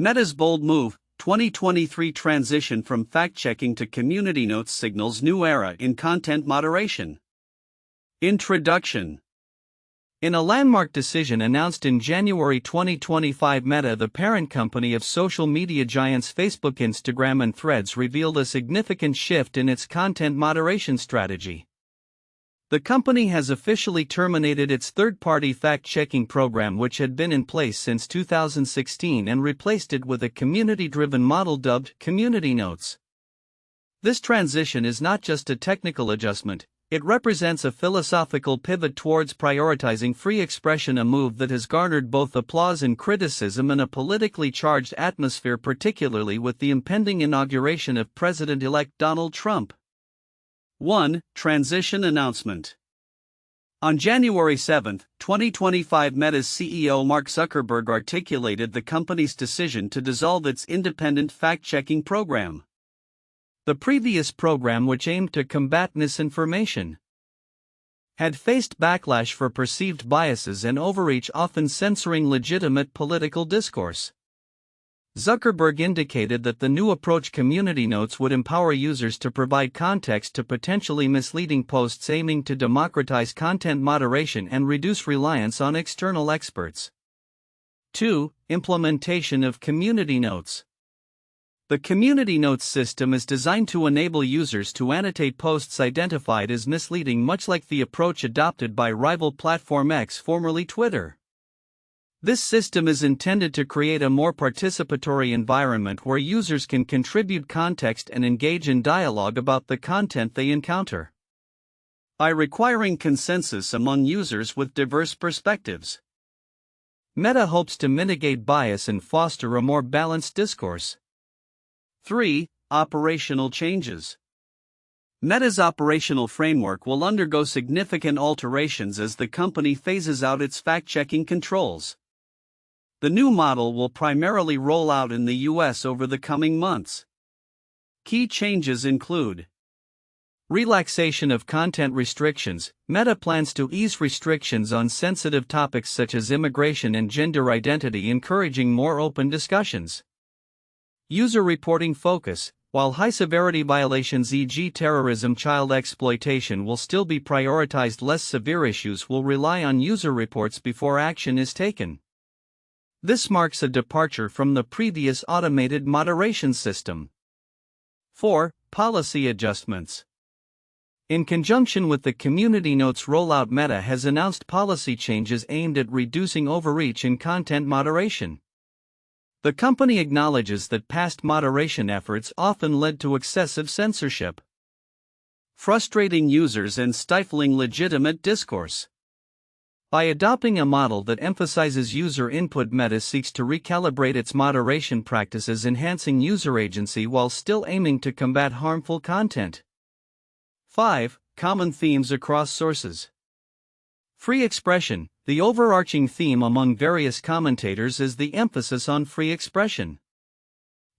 Meta's bold move, 2023 transition from fact-checking to community notes signals new era in content moderation. Introduction. In a landmark decision announced in January 2025, Meta, the parent company of social media giants Facebook, Instagram, and Threads, revealed a significant shift in its content moderation strategy. The company has officially terminated its third-party fact-checking program, which had been in place since 2016, and replaced it with a community-driven model dubbed Community Notes. This transition is not just a technical adjustment, it represents a philosophical pivot towards prioritizing free expression, a move that has garnered both applause and criticism in a politically charged atmosphere, particularly with the impending inauguration of President-elect Donald Trump. 1. Transition announcement. On January 7, 2025, Meta's CEO Mark Zuckerberg articulated the company's decision to dissolve its independent fact-checking program. The previous program, which aimed to combat misinformation, had faced backlash for perceived biases and overreach, often censoring legitimate political discourse. Zuckerberg indicated that the new approach, Community Notes, would empower users to provide context to potentially misleading posts, aiming to democratize content moderation and reduce reliance on external experts. 2. Implementation of Community Notes. The Community Notes system is designed to enable users to annotate posts identified as misleading, much like the approach adopted by rival platform X, formerly Twitter. This system is intended to create a more participatory environment where users can contribute context and engage in dialogue about the content they encounter, by requiring consensus among users with diverse perspectives. Meta hopes to mitigate bias and foster a more balanced discourse. 3. Operational changes. Meta's operational framework will undergo significant alterations as the company phases out its fact-checking controls. The new model will primarily roll out in the US over the coming months. Key changes include relaxation of content restrictions. Meta plans to ease restrictions on sensitive topics such as immigration and gender identity, encouraging more open discussions. User reporting focus. While high-severity violations, e.g. terrorism, child exploitation, will still be prioritized, less severe issues will rely on user reports before action is taken. This marks a departure from the previous automated moderation system. 4. Policy adjustments. In conjunction with the Community Notes rollout, Meta has announced policy changes aimed at reducing overreach in content moderation. The company acknowledges that past moderation efforts often led to excessive censorship, frustrating users and stifling legitimate discourse. By adopting a model that emphasizes user input, Meta seeks to recalibrate its moderation practices, enhancing user agency while still aiming to combat harmful content. 5. Common themes across sources. Free expression. The overarching theme among various commentators is the emphasis on free expression.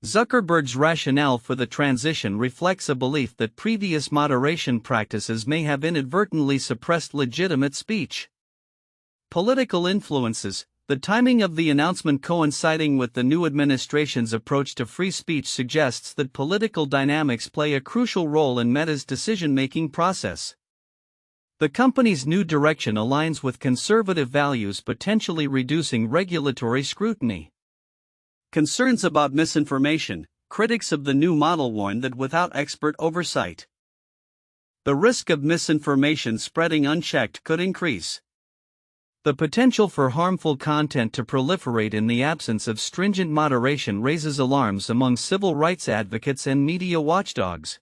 Zuckerberg's rationale for the transition reflects a belief that previous moderation practices may have inadvertently suppressed legitimate speech. Political influences. The timing of the announcement coinciding with the new administration's approach to free speech suggests that political dynamics play a crucial role in Meta's decision-making process. The company's new direction aligns with conservative values, potentially reducing regulatory scrutiny. Concerns about misinformation. Critics of the new model warn that without expert oversight, the risk of misinformation spreading unchecked could increase. The potential for harmful content to proliferate in the absence of stringent moderation raises alarms among civil rights advocates and media watchdogs.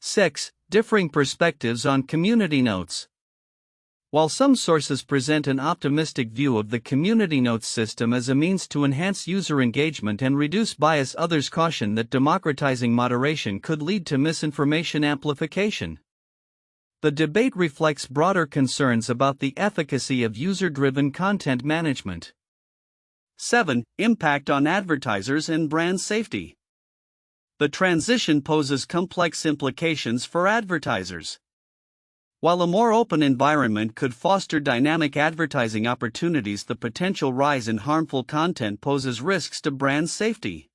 6. Differing perspectives on Community Notes. While some sources present an optimistic view of the Community Notes system as a means to enhance user engagement and reduce bias, others caution that democratizing moderation could lead to misinformation amplification. The debate reflects broader concerns about the efficacy of user-driven content management. 7. Impact on advertisers and brand safety. The transition poses complex implications for advertisers. While a more open environment could foster dynamic advertising opportunities, the potential rise in harmful content poses risks to brand safety.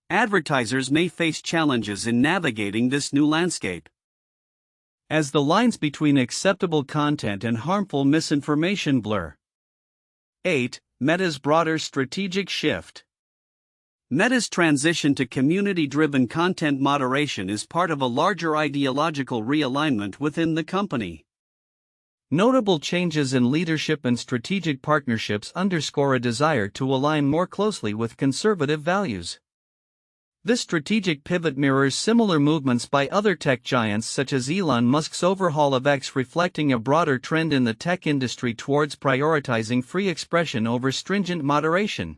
Advertisers may face challenges in navigating this new landscape, as the lines between acceptable content and harmful misinformation blur. 8. Meta's broader strategic shift. Meta's transition to community-driven content moderation is part of a larger ideological realignment within the company. Notable changes in leadership and strategic partnerships underscore a desire to align more closely with conservative values. This strategic pivot mirrors similar movements by other tech giants such as Elon Musk's overhaul of X, reflecting a broader trend in the tech industry towards prioritizing free expression over stringent moderation.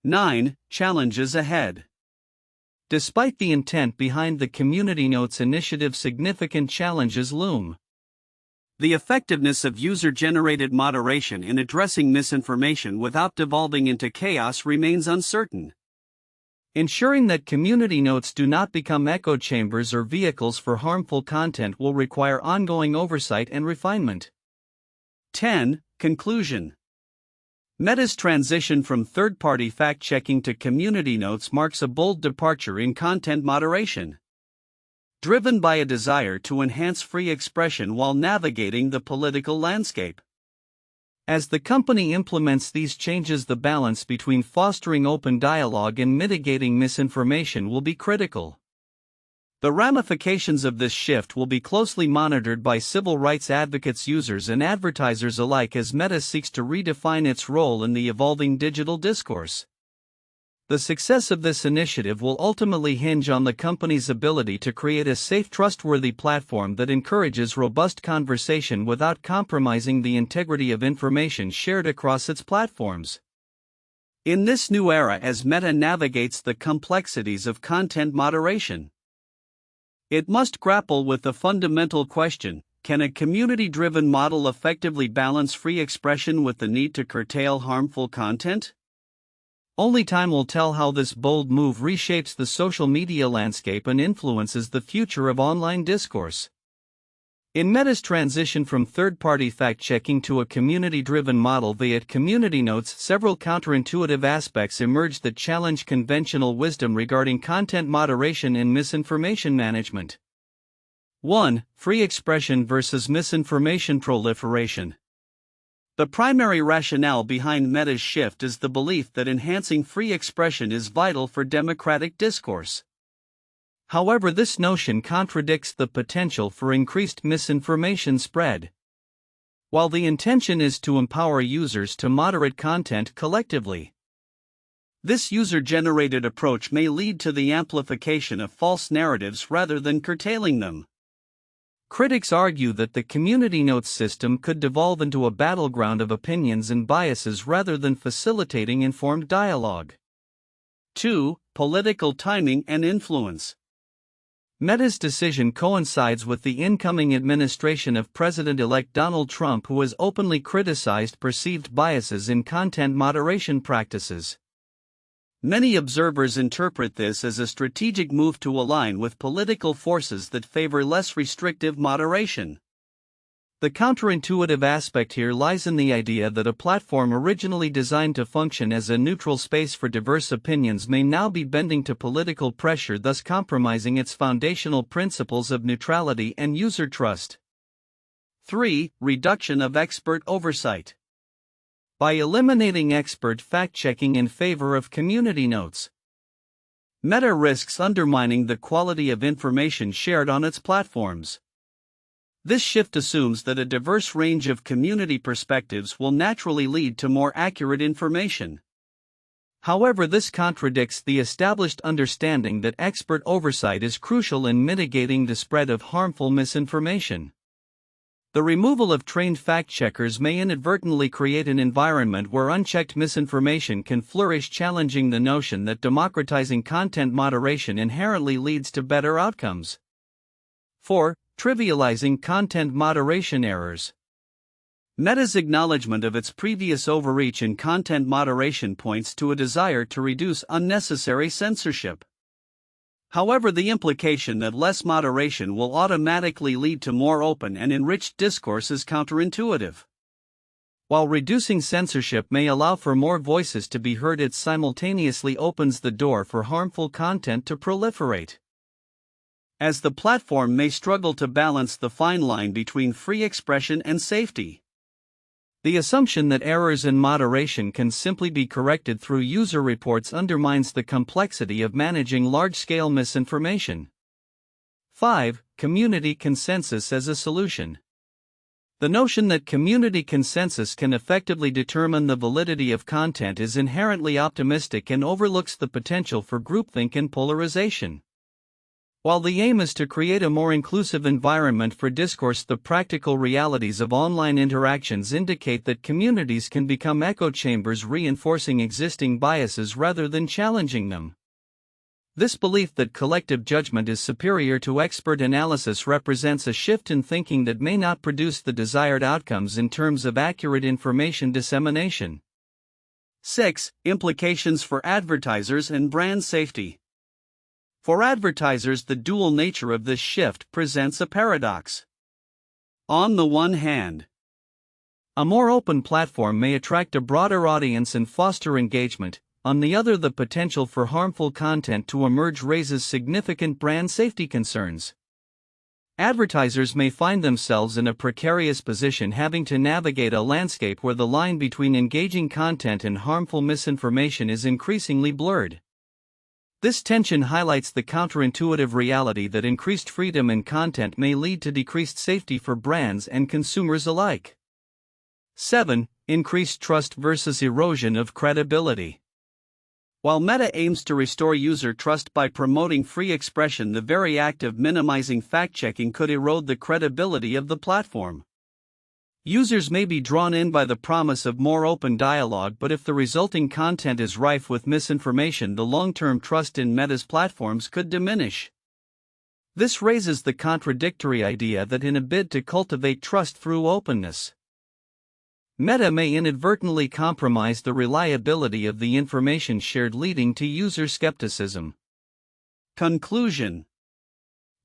9. Challenges ahead. Despite the intent behind the Community Notes initiative, significant challenges loom. The effectiveness of user-generated moderation in addressing misinformation without devolving into chaos remains uncertain. Ensuring that Community Notes do not become echo chambers or vehicles for harmful content will require ongoing oversight and refinement. 10. Conclusion. Meta's transition from third-party fact-checking to Community Notes marks a bold departure in content moderation, driven by a desire to enhance free expression while navigating the political landscape. As the company implements these changes, the balance between fostering open dialogue and mitigating misinformation will be critical. The ramifications of this shift will be closely monitored by civil rights advocates, users, and advertisers alike as Meta seeks to redefine its role in the evolving digital discourse. The success of this initiative will ultimately hinge on the company's ability to create a safe, trustworthy platform that encourages robust conversation without compromising the integrity of information shared across its platforms. In this new era, as Meta navigates the complexities of content moderation, it must grapple with the fundamental question: can a community-driven model effectively balance free expression with the need to curtail harmful content? Only time will tell how this bold move reshapes the social media landscape and influences the future of online discourse. In Meta's transition from third-party fact-checking to a community-driven model via Community Notes, several counterintuitive aspects emerge that challenge conventional wisdom regarding content moderation and misinformation management. 1. Free expression versus misinformation proliferation. The primary rationale behind Meta's shift is the belief that enhancing free expression is vital for democratic discourse. However, this notion contradicts the potential for increased misinformation spread. While the intention is to empower users to moderate content collectively, this user-generated approach may lead to the amplification of false narratives rather than curtailing them. Critics argue that the Community Notes system could devolve into a battleground of opinions and biases rather than facilitating informed dialogue. 2. Political timing and influence. Meta's decision coincides with the incoming administration of President-elect Donald Trump, who has openly criticized perceived biases in content moderation practices. Many observers interpret this as a strategic move to align with political forces that favor less restrictive moderation. The counterintuitive aspect here lies in the idea that a platform originally designed to function as a neutral space for diverse opinions may now be bending to political pressure, thus compromising its foundational principles of neutrality and user trust. 3. Reduction of expert oversight. By eliminating expert fact-checking in favor of Community Notes, Meta risks undermining the quality of information shared on its platforms. This shift assumes that a diverse range of community perspectives will naturally lead to more accurate information. However, this contradicts the established understanding that expert oversight is crucial in mitigating the spread of harmful misinformation. The removal of trained fact-checkers may inadvertently create an environment where unchecked misinformation can flourish, challenging the notion that democratizing content moderation inherently leads to better outcomes. 4. Trivializing content moderation errors. Meta's acknowledgement of its previous overreach in content moderation points to a desire to reduce unnecessary censorship. However, the implication that less moderation will automatically lead to more open and enriched discourse is counterintuitive. While reducing censorship may allow for more voices to be heard, it simultaneously opens the door for harmful content to proliferate, as the platform may struggle to balance the fine line between free expression and safety. The assumption that errors in moderation can simply be corrected through user reports undermines the complexity of managing large-scale misinformation. 5. Community consensus as a solution. The notion that community consensus can effectively determine the validity of content is inherently optimistic and overlooks the potential for groupthink and polarization. While the aim is to create a more inclusive environment for discourse, the practical realities of online interactions indicate that communities can become echo chambers, reinforcing existing biases rather than challenging them. This belief that collective judgment is superior to expert analysis represents a shift in thinking that may not produce the desired outcomes in terms of accurate information dissemination. 6. Implications for advertisers and brand safety. For advertisers, the dual nature of this shift presents a paradox. On the one hand, a more open platform may attract a broader audience and foster engagement. On the other, the potential for harmful content to emerge raises significant brand safety concerns. Advertisers may find themselves in a precarious position, having to navigate a landscape where the line between engaging content and harmful misinformation is increasingly blurred. This tension highlights the counterintuitive reality that increased freedom in content may lead to decreased safety for brands and consumers alike. 7. Increased trust versus erosion of credibility. While Meta aims to restore user trust by promoting free expression, the very act of minimizing fact-checking could erode the credibility of the platform. Users may be drawn in by the promise of more open dialogue, but if the resulting content is rife with misinformation, the long-term trust in Meta's platforms could diminish. This raises the contradictory idea that in a bid to cultivate trust through openness, Meta may inadvertently compromise the reliability of the information shared, leading to user skepticism. Conclusion.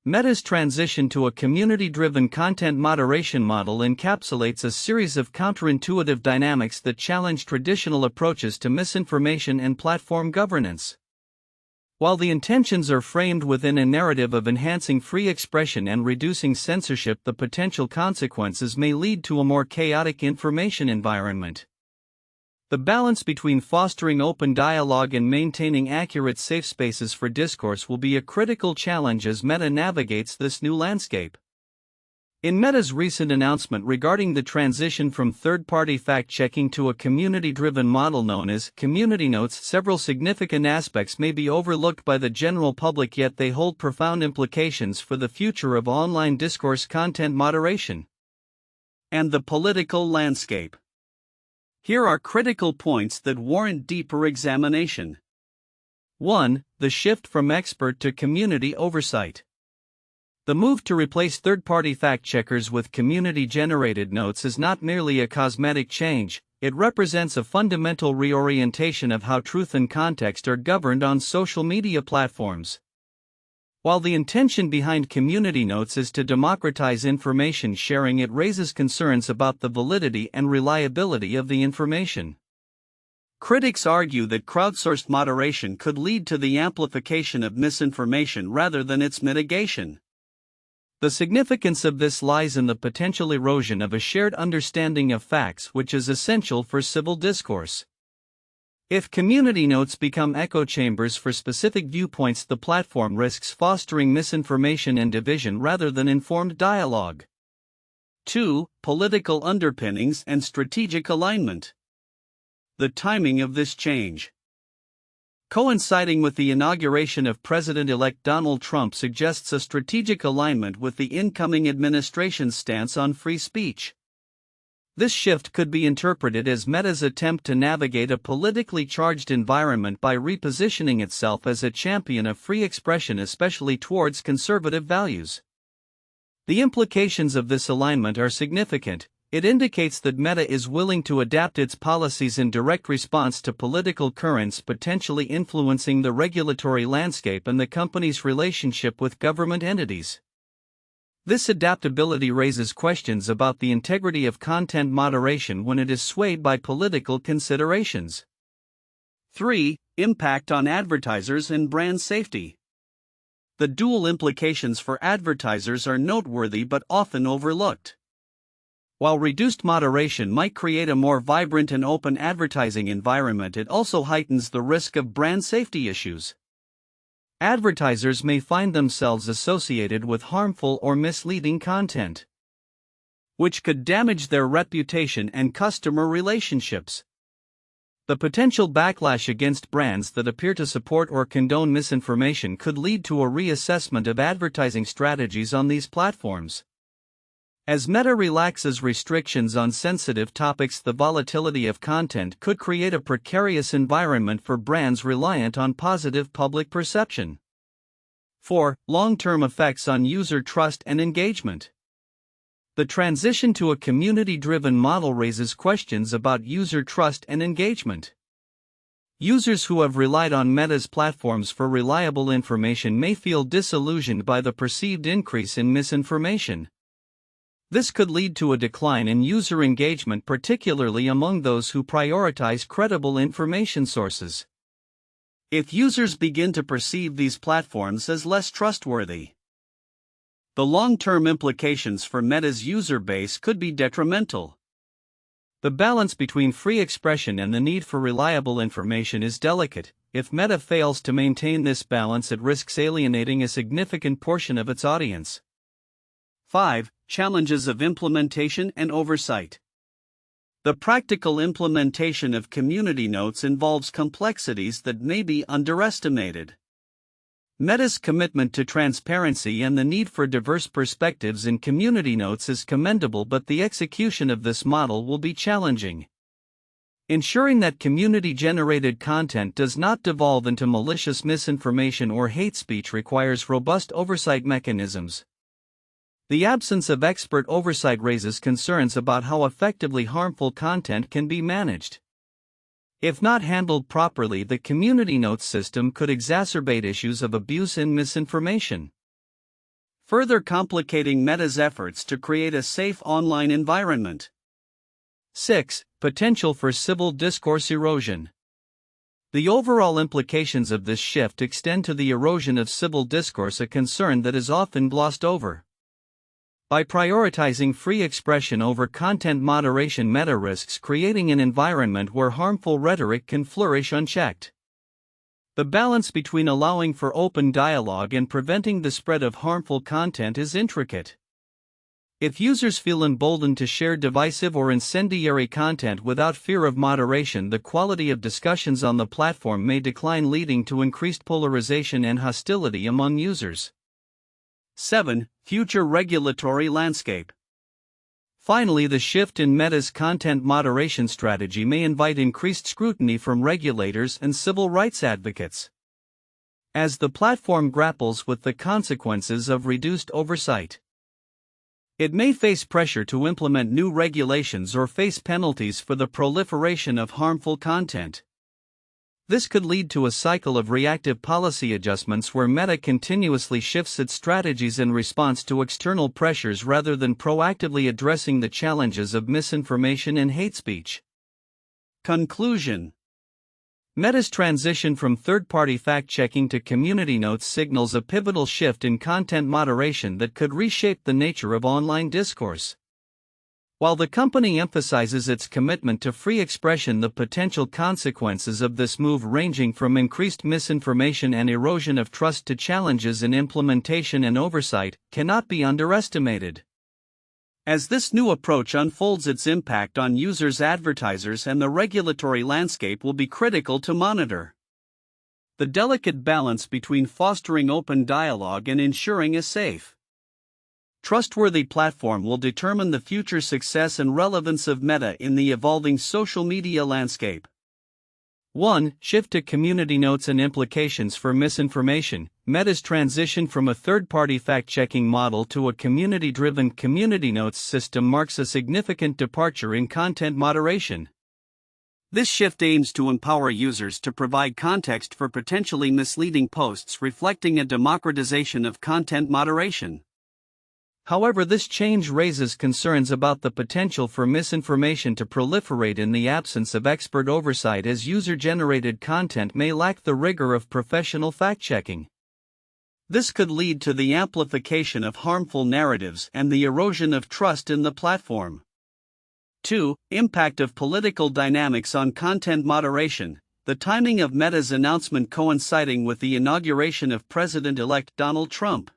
Meta's transition to a community-driven content moderation model encapsulates a series of counterintuitive dynamics that challenge traditional approaches to misinformation and platform governance. While the intentions are framed within a narrative of enhancing free expression and reducing censorship, the potential consequences may lead to a more chaotic information environment. The balance between fostering open dialogue and maintaining accurate safe spaces for discourse will be a critical challenge as Meta navigates this new landscape. In Meta's recent announcement regarding the transition from third-party fact-checking to a community-driven model known as Community Notes, several significant aspects may be overlooked by the general public, yet they hold profound implications for the future of online discourse content moderation and the political landscape. Here are critical points that warrant deeper examination. 1. The shift from expert to community oversight. The move to replace third-party fact-checkers with community-generated notes is not merely a cosmetic change, it represents a fundamental reorientation of how truth and context are governed on social media platforms. While the intention behind community notes is to democratize information sharing, it raises concerns about the validity and reliability of the information. Critics argue that crowdsourced moderation could lead to the amplification of misinformation rather than its mitigation. The significance of this lies in the potential erosion of a shared understanding of facts, which is essential for civil discourse. If community notes become echo chambers for specific viewpoints, the platform risks fostering misinformation and division rather than informed dialogue. 2. Political underpinnings and strategic alignment. The timing of this change, coinciding with the inauguration of President-elect Donald Trump, suggests a strategic alignment with the incoming administration's stance on free speech. This shift could be interpreted as Meta's attempt to navigate a politically charged environment by repositioning itself as a champion of free expression, especially towards conservative values. The implications of this alignment are significant. It indicates that Meta is willing to adapt its policies in direct response to political currents potentially influencing the regulatory landscape and the company's relationship with government entities. This adaptability raises questions about the integrity of content moderation when it is swayed by political considerations. 3. Impact on advertisers and brand safety. The dual implications for advertisers are noteworthy but often overlooked. While reduced moderation might create a more vibrant and open advertising environment, it also heightens the risk of brand safety issues. Advertisers may find themselves associated with harmful or misleading content, which could damage their reputation and customer relationships. The potential backlash against brands that appear to support or condone misinformation could lead to a reassessment of advertising strategies on these platforms. As Meta relaxes restrictions on sensitive topics, the volatility of content could create a precarious environment for brands reliant on positive public perception. 4. Long-term effects on user trust and engagement. The transition to a community-driven model raises questions about user trust and engagement. Users who have relied on Meta's platforms for reliable information may feel disillusioned by the perceived increase in misinformation. This could lead to a decline in user engagement, particularly among those who prioritize credible information sources. If users begin to perceive these platforms as less trustworthy, the long-term implications for Meta's user base could be detrimental. The balance between free expression and the need for reliable information is delicate. If Meta fails to maintain this balance, it risks alienating a significant portion of its audience. 5. Challenges of implementation and oversight. The practical implementation of community notes involves complexities that may be underestimated. Meta's commitment to transparency and the need for diverse perspectives in community notes is commendable, but the execution of this model will be challenging. Ensuring that community-generated content does not devolve into malicious misinformation or hate speech requires robust oversight mechanisms. The absence of expert oversight raises concerns about how effectively harmful content can be managed. If not handled properly, the community notes system could exacerbate issues of abuse and misinformation, further complicating Meta's efforts to create a safe online environment. 6. Potential for civil discourse erosion. The overall implications of this shift extend to the erosion of civil discourse, a concern that is often glossed over. By prioritizing free expression over content moderation, Meta risks creating an environment where harmful rhetoric can flourish unchecked. The balance between allowing for open dialogue and preventing the spread of harmful content is intricate. If users feel emboldened to share divisive or incendiary content without fear of moderation, the quality of discussions on the platform may decline, leading to increased polarization and hostility among users. 7. Future regulatory landscape. Finally, the shift in Meta's content moderation strategy may invite increased scrutiny from regulators and civil rights advocates, as the platform grapples with the consequences of reduced oversight. It may face pressure to implement new regulations or face penalties for the proliferation of harmful content. This could lead to a cycle of reactive policy adjustments where Meta continuously shifts its strategies in response to external pressures rather than proactively addressing the challenges of misinformation and hate speech. Conclusion. Meta's transition from third-party fact-checking to community notes signals a pivotal shift in content moderation that could reshape the nature of online discourse. While the company emphasizes its commitment to free expression, the potential consequences of this move, ranging from increased misinformation and erosion of trust to challenges in implementation and oversight, cannot be underestimated. As this new approach unfolds, its impact on users, advertisers, and the regulatory landscape will be critical to monitor. The delicate balance between fostering open dialogue and ensuring a safe, trustworthy platform will determine the future success and relevance of Meta in the evolving social media landscape. 1. Shift to community notes and implications for misinformation. Meta's transition from a third-party fact-checking model to a community-driven community notes system marks a significant departure in content moderation. This shift aims to empower users to provide context for potentially misleading posts, reflecting a democratization of content moderation. However, this change raises concerns about the potential for misinformation to proliferate in the absence of expert oversight, as user-generated content may lack the rigor of professional fact-checking. This could lead to the amplification of harmful narratives and the erosion of trust in the platform. 2. Impact of political dynamics on content moderation. The timing of Meta's announcement coinciding with the inauguration of President-elect Donald Trump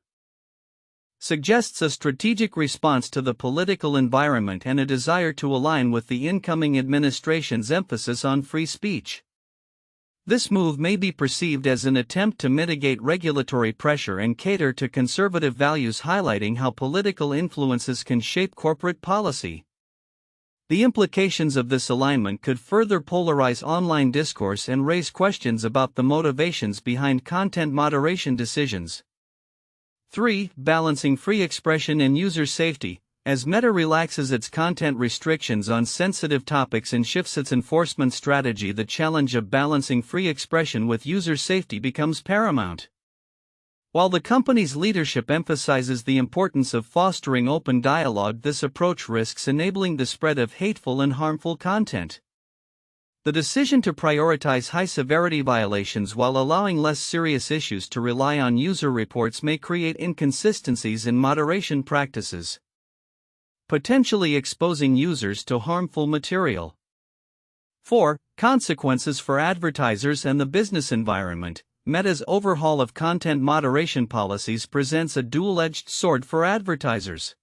suggests a strategic response to the political environment and a desire to align with the incoming administration's emphasis on free speech. This move may be perceived as an attempt to mitigate regulatory pressure and cater to conservative values, highlighting how political influences can shape corporate policy. The implications of this alignment could further polarize online discourse and raise questions about the motivations behind content moderation decisions. 3. Balancing free expression and user safety. As Meta relaxes its content restrictions on sensitive topics and shifts its enforcement strategy, the challenge of balancing free expression with user safety becomes paramount. While the company's leadership emphasizes the importance of fostering open dialogue, this approach risks enabling the spread of hateful and harmful content. The decision to prioritize high-severity violations while allowing less serious issues to rely on user reports may create inconsistencies in moderation practices, potentially exposing users to harmful material. 4. Consequences for advertisers and the business environment. Meta's overhaul of content moderation policies presents a dual-edged sword for advertisers.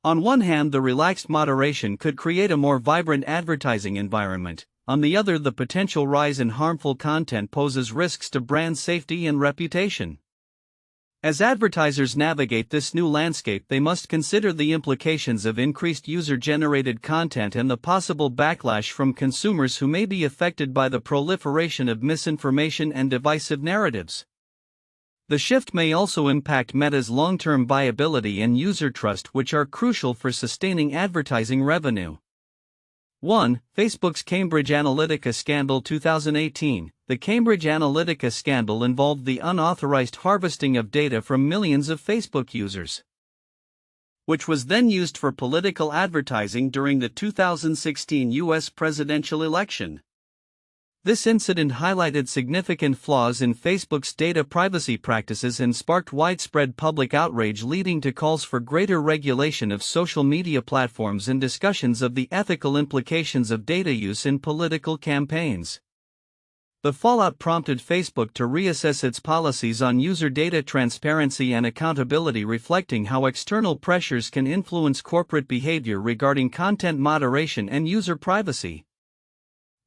On one hand, the relaxed moderation could create a more vibrant advertising environment. On the other, the potential rise in harmful content poses risks to brand safety and reputation. As advertisers navigate this new landscape, they must consider the implications of increased user-generated content and the possible backlash from consumers who may be affected by the proliferation of misinformation and divisive narratives. The shift may also impact Meta's long-term viability and user trust, which are crucial for sustaining advertising revenue. 1. Facebook's Cambridge Analytica scandal. 2018. The Cambridge Analytica scandal involved the unauthorized harvesting of data from millions of Facebook users, which was then used for political advertising during the 2016 U.S. presidential election. This incident highlighted significant flaws in Facebook's data privacy practices and sparked widespread public outrage, leading to calls for greater regulation of social media platforms and discussions of the ethical implications of data use in political campaigns. The fallout prompted Facebook to reassess its policies on user data transparency and accountability, reflecting how external pressures can influence corporate behavior regarding content moderation and user privacy.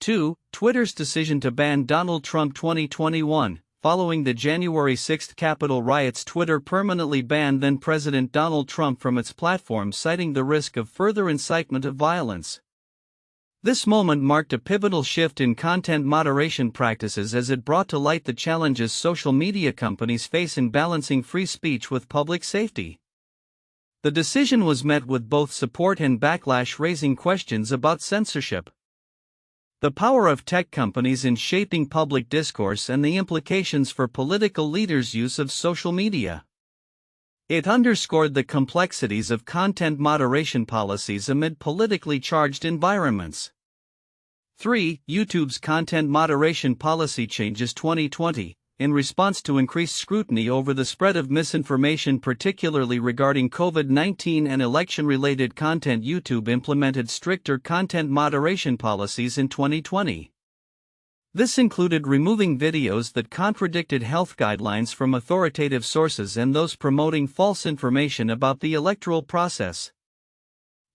2. Twitter's decision to ban Donald Trump. 2021. Following the January 6 Capitol riots, Twitter permanently banned then-President Donald Trump from its platform, citing the risk of further incitement of violence. This moment marked a pivotal shift in content moderation practices, as it brought to light the challenges social media companies face in balancing free speech with public safety. The decision was met with both support and backlash, raising questions about censorship, the power of tech companies in shaping public discourse, and the implications for political leaders' use of social media. It underscored the complexities of content moderation policies amid politically charged environments. 3. YouTube's content moderation policy changes. 2020. In response to increased scrutiny over the spread of misinformation, particularly regarding COVID-19 and election-related content, YouTube implemented stricter content moderation policies in 2020. This included removing videos that contradicted health guidelines from authoritative sources and those promoting false information about the electoral process.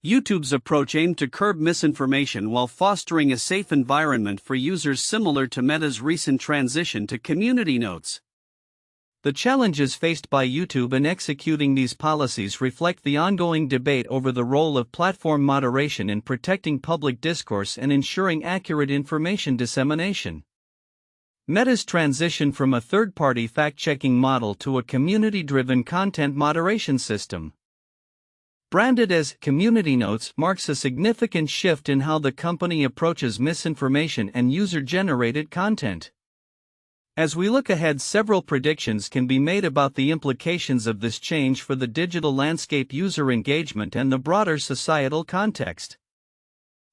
YouTube's approach aimed to curb misinformation while fostering a safe environment for users, similar to Meta's recent transition to community notes. The challenges faced by YouTube in executing these policies reflect the ongoing debate over the role of platform moderation in protecting public discourse and ensuring accurate information dissemination. Meta's transition from a third-party fact-checking model to a community-driven content moderation system, branded as Community Notes, marks a significant shift in how the company approaches misinformation and user-generated content. As we look ahead, several predictions can be made about the implications of this change for the digital landscape, user engagement, and the broader societal context.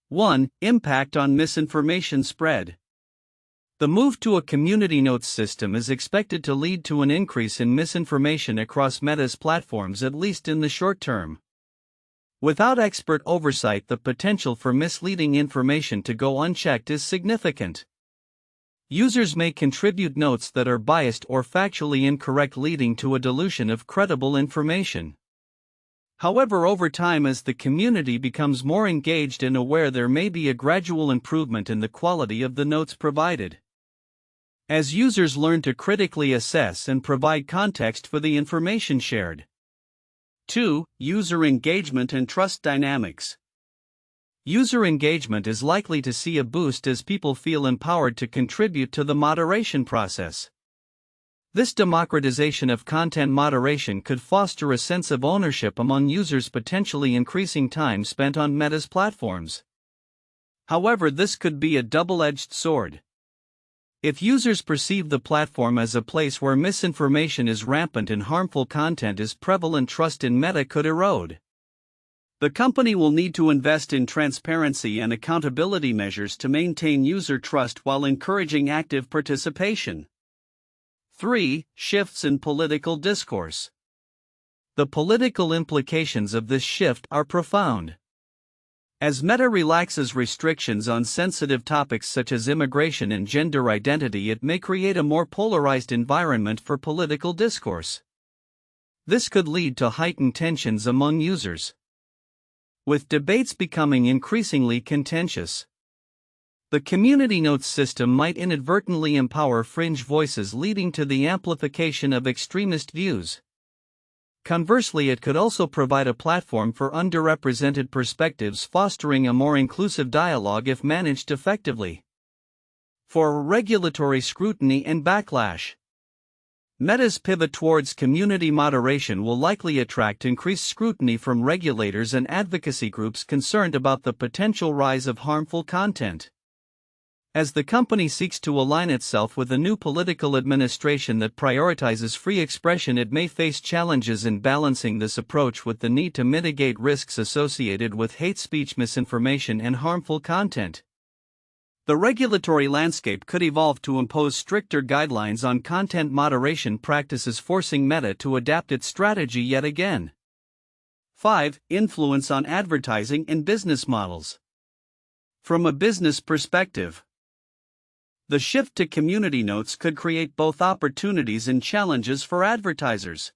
1. Impact on misinformation spread. The move to a community notes system is expected to lead to an increase in misinformation across Meta's platforms, at least in the short term. Without expert oversight, the potential for misleading information to go unchecked is significant. Users may contribute notes that are biased or factually incorrect, leading to a dilution of credible information. However, over time, as the community becomes more engaged and aware, there may be a gradual improvement in the quality of the notes provided. As users learn to critically assess and provide context for the information shared. 2. User engagement and trust dynamics. User engagement is likely to see a boost as people feel empowered to contribute to the moderation process. This democratization of content moderation could foster a sense of ownership among users, potentially increasing time spent on Meta's platforms. However, this could be a double-edged sword. If users perceive the platform as a place where misinformation is rampant and harmful content is prevalent, trust in Meta could erode. The company will need to invest in transparency and accountability measures to maintain user trust while encouraging active participation. 3. Shifts in political discourse. The political implications of this shift are profound. As Meta relaxes restrictions on sensitive topics such as immigration and gender identity, it may create a more polarized environment for political discourse. This could lead to heightened tensions among users, with debates becoming increasingly contentious. The community notes system might inadvertently empower fringe voices, leading to the amplification of extremist views. Conversely, it could also provide a platform for underrepresented perspectives, fostering a more inclusive dialogue if managed effectively. 4. Regulatory scrutiny and backlash. Meta's pivot towards community moderation will likely attract increased scrutiny from regulators and advocacy groups concerned about the potential rise of harmful content. As the company seeks to align itself with a new political administration that prioritizes free expression, it may face challenges in balancing this approach with the need to mitigate risks associated with hate speech, misinformation, and harmful content. The regulatory landscape could evolve to impose stricter guidelines on content moderation practices, forcing Meta to adapt its strategy yet again. 5. Influence on advertising and business models. From a business perspective, the shift to community notes could create both opportunities and challenges for advertisers.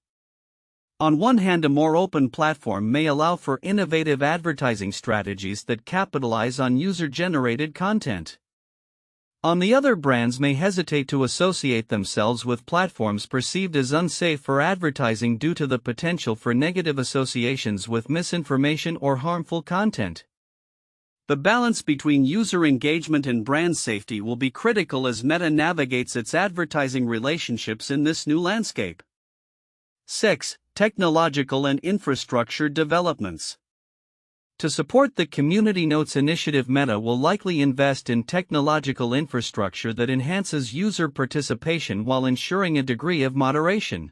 On one hand, a more open platform may allow for innovative advertising strategies that capitalize on user-generated content. On the other, brands may hesitate to associate themselves with platforms perceived as unsafe for advertising due to the potential for negative associations with misinformation or harmful content. The balance between user engagement and brand safety will be critical as Meta navigates its advertising relationships in this new landscape. 6. Technological and infrastructure developments. To support the Community Notes initiative, Meta will likely invest in technological infrastructure that enhances user participation while ensuring a degree of moderation.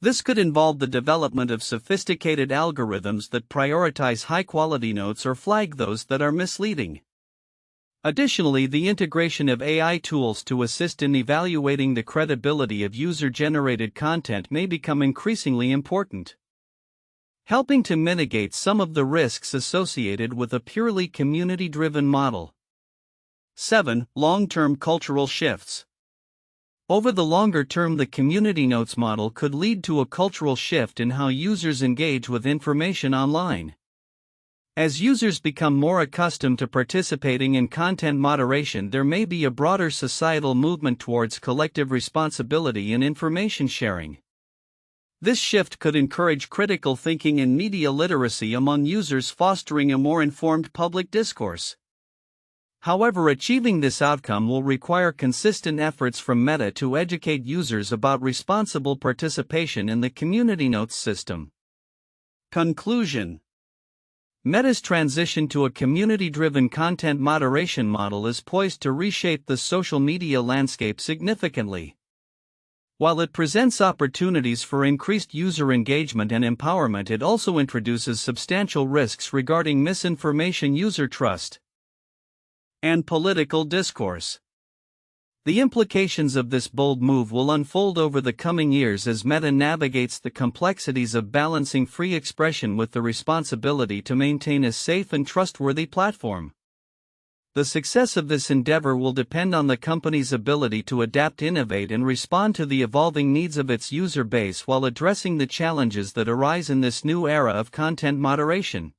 This could involve the development of sophisticated algorithms that prioritize high-quality notes or flag those that are misleading. Additionally, the integration of AI tools to assist in evaluating the credibility of user-generated content may become increasingly important, helping to mitigate some of the risks associated with a purely community-driven model. 7. Long-term cultural shifts. Over the longer term, the community notes model could lead to a cultural shift in how users engage with information online. As users become more accustomed to participating in content moderation, there may be a broader societal movement towards collective responsibility in information sharing. This shift could encourage critical thinking and media literacy among users, fostering a more informed public discourse. However, achieving this outcome will require consistent efforts from Meta to educate users about responsible participation in the community notes system. Conclusion: Meta's transition to a community-driven content moderation model is poised to reshape the social media landscape significantly. While it presents opportunities for increased user engagement and empowerment, it also introduces substantial risks regarding misinformation, user trust, and political discourse. The implications of this bold move will unfold over the coming years as Meta navigates the complexities of balancing free expression with the responsibility to maintain a safe and trustworthy platform. The success of this endeavor will depend on the company's ability to adapt, innovate, and respond to the evolving needs of its user base while addressing the challenges that arise in this new era of content moderation.